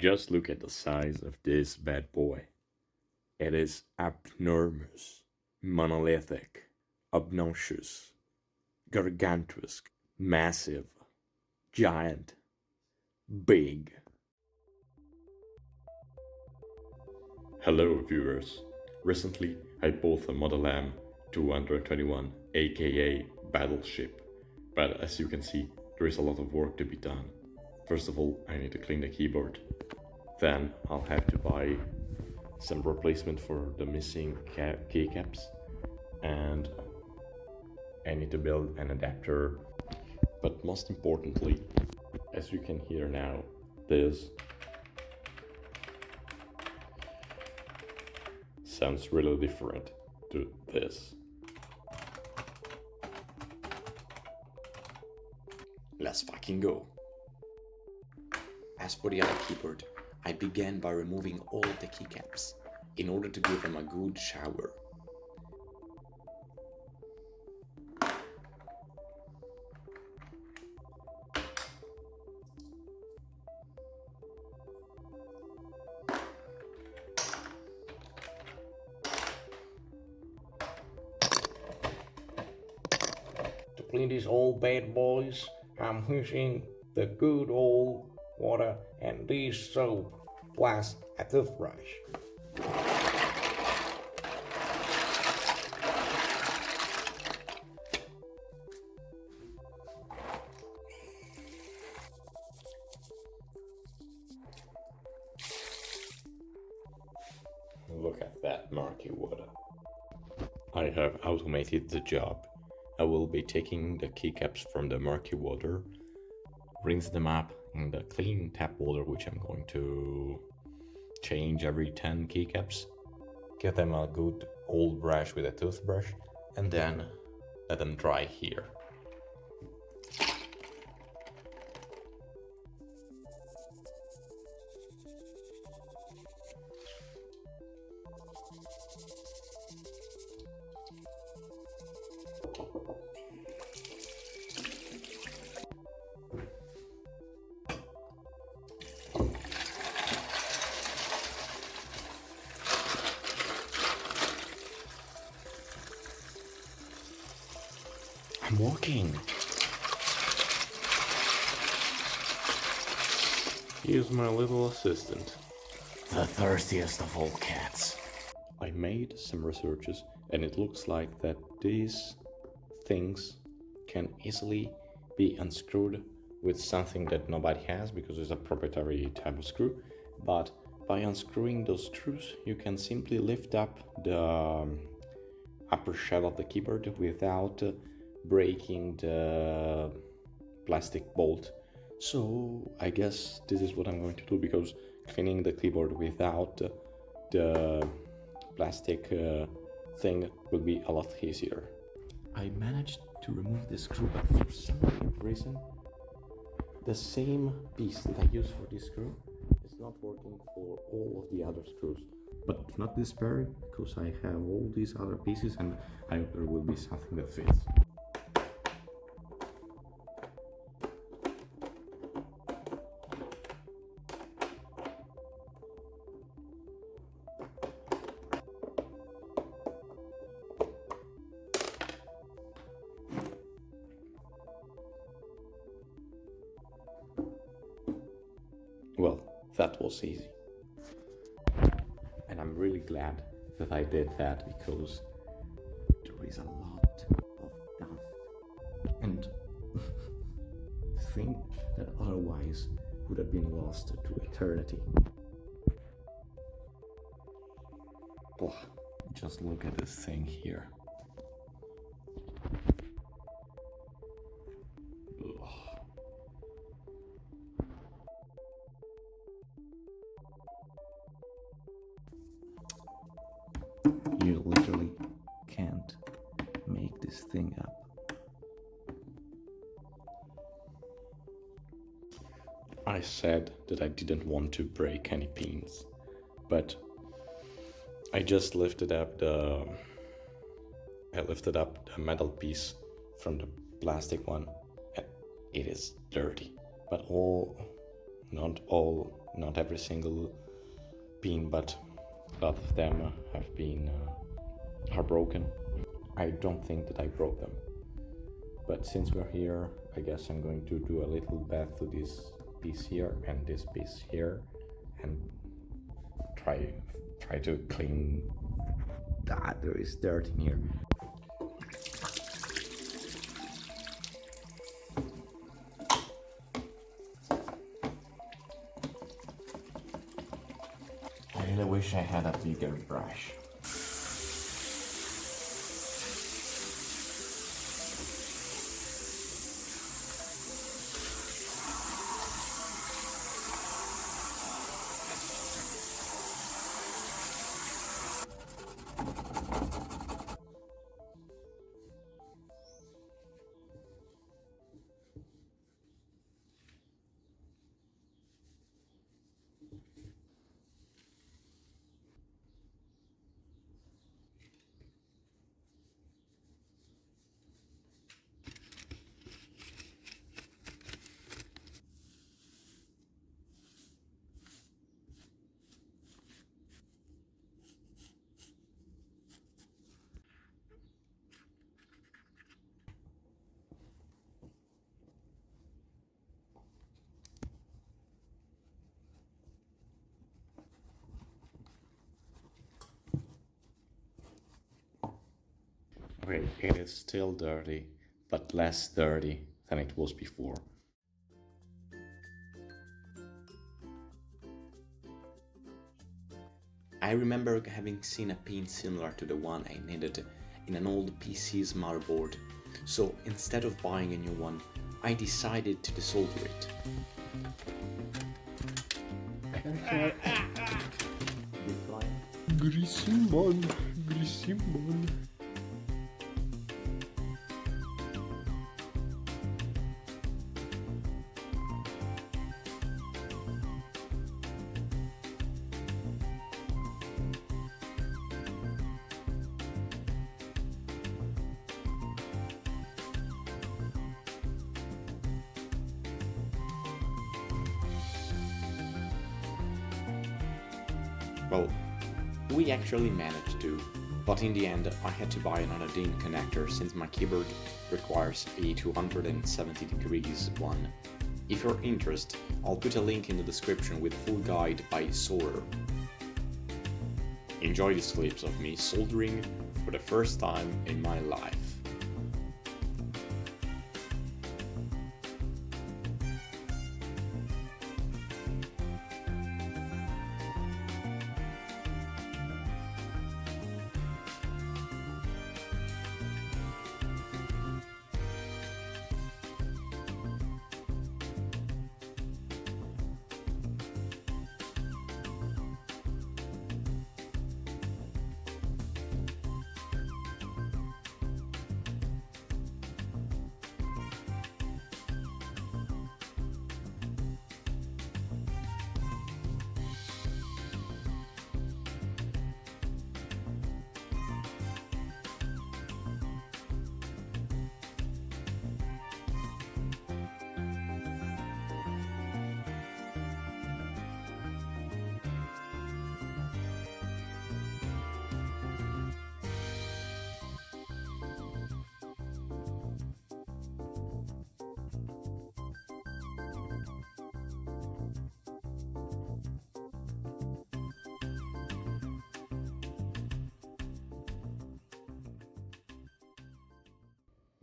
Just look at the size of this bad boy. It is abnormous, monolithic, obnoxious, gargantuous, massive, giant, big. Hello viewers. Recently I bought a Model M 221 aka Battleship, but as you can see there is a lot of work to be done. First of all, I need to clean the keyboard. Then I'll have to buy some replacement for the missing keycaps, and I need to build an adapter. But most importantly, as you can hear now, this sounds really different to this. Let's fucking go. As for the other keyboard, I began by removing all of the keycaps in order to give them a good shower. To clean these old bad boys, I'm using the good old water and dish soap plus a toothbrush. Look at that murky water. I have automated the job. I will be taking the keycaps from the murky water, rinse them up in the clean tap water, which I'm going to change every 10 keycaps, give them a good old brush with a toothbrush, and then let them dry here. I'm walking. Here's my little assistant. The thirstiest of all cats. I made some researches and it looks like that these things can easily be unscrewed with something that nobody has because it's a proprietary type of screw. But by unscrewing those screws, you can simply lift up the upper shell of the keyboard without breaking the plastic bolt. So I guess this is what I'm going to do, because cleaning the keyboard without the plastic thing will be a lot easier. I managed to remove this screw, but for some reason the same piece that I use for this screw is not working for all of the other screws. But do not despair, because I have all these other pieces and I hope there will be something that fits. Well, that was easy. And I'm really glad that I did that, because there is a lot of dust and thing that otherwise would have been lost to eternity. Ugh, just look at this thing here. Ugh. You literally can't make this thing up. I said that I didn't want to break any pins, but I just lifted up the metal piece from the plastic one, and it is dirty. But not all not every single pin, but a lot of them are broken. I don't think that I broke them, but since we're here, I guess I'm going to do a little bath to this piece here and this piece here, and try to clean that. There is dirt in here. I really wish I had a bigger brush. Okay, it is still dirty, but less dirty than it was before. I remember having seen a pin similar to the one I needed in an old PC's motherboard, so instead of buying a new one, I decided to desolder it. Grisimon. Well, we actually managed to, but in the end I had to buy another DIN connector since my keyboard requires a 270 degrees one. If you're interested, I'll put a link in the description with a full guide by Solder. Enjoy these clips of me soldering for the first time in my life.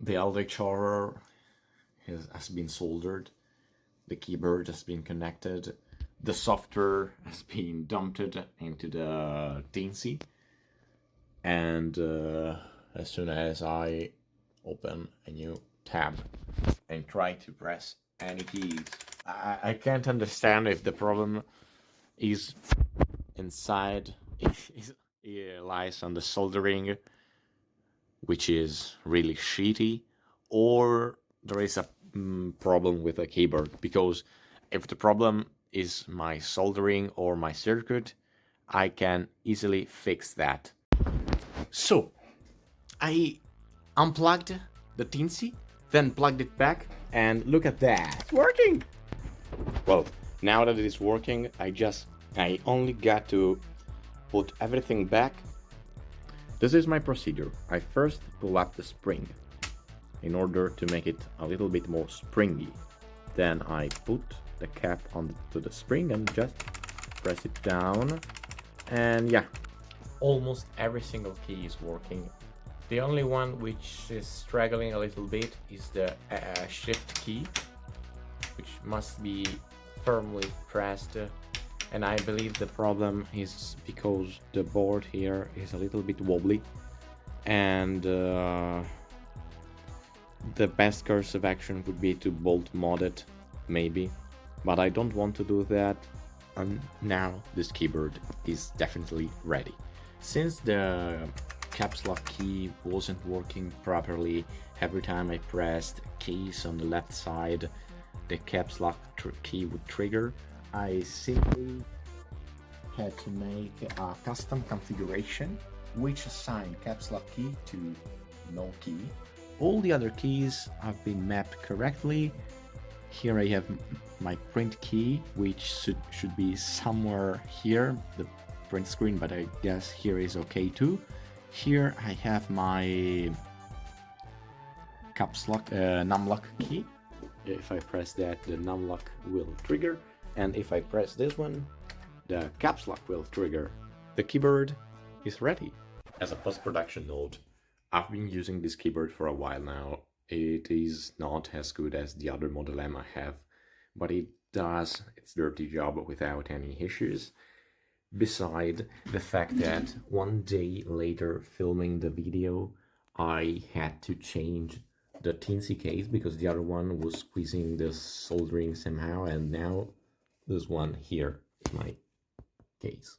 The LD charger has been soldered, the keyboard has been connected, the software has been dumped into the Teensy, and as soon as I open a new tab and try to press any keys, I can't understand if the problem is inside, it lies on the soldering, which is really shitty, or there is a problem with the keyboard, because if the problem is my soldering or my circuit, I can easily fix that. So I unplugged the Teensy, then plugged it back, and look at that, it's working. Well, Now that it is working, I only got to put everything back. This is my procedure. I first pull up the spring in order to make it a little bit more springy. Then I put the cap onto the spring and just press it down. And yeah, almost every single key is working. The only one which is struggling a little bit is the shift key, which must be firmly pressed. And I believe the problem is because the board here is a little bit wobbly, and the best course of action would be to bolt mod it, maybe, but I don't want to do that. And now this keyboard is definitely ready. Since the caps lock key wasn't working properly, every time I pressed keys on the left side, the caps lock key would trigger. I simply had to make a custom configuration which assigned caps lock key to no key. All the other keys have been mapped correctly. Here I have my print key, which should be somewhere here, the print screen, but I guess here is okay too. Here I have my caps lock numlock key. If I press that, the numlock will trigger, and if I press this one, the caps lock will trigger. The keyboard is ready. As a post-production note, I've been using this keyboard for a while now. It is not as good as the other Model M I have, but it does its dirty job without any issues. Beside the fact that one day later filming the video, I had to change the Teensy case because the other one was squeezing the soldering somehow, and now this one here is my case.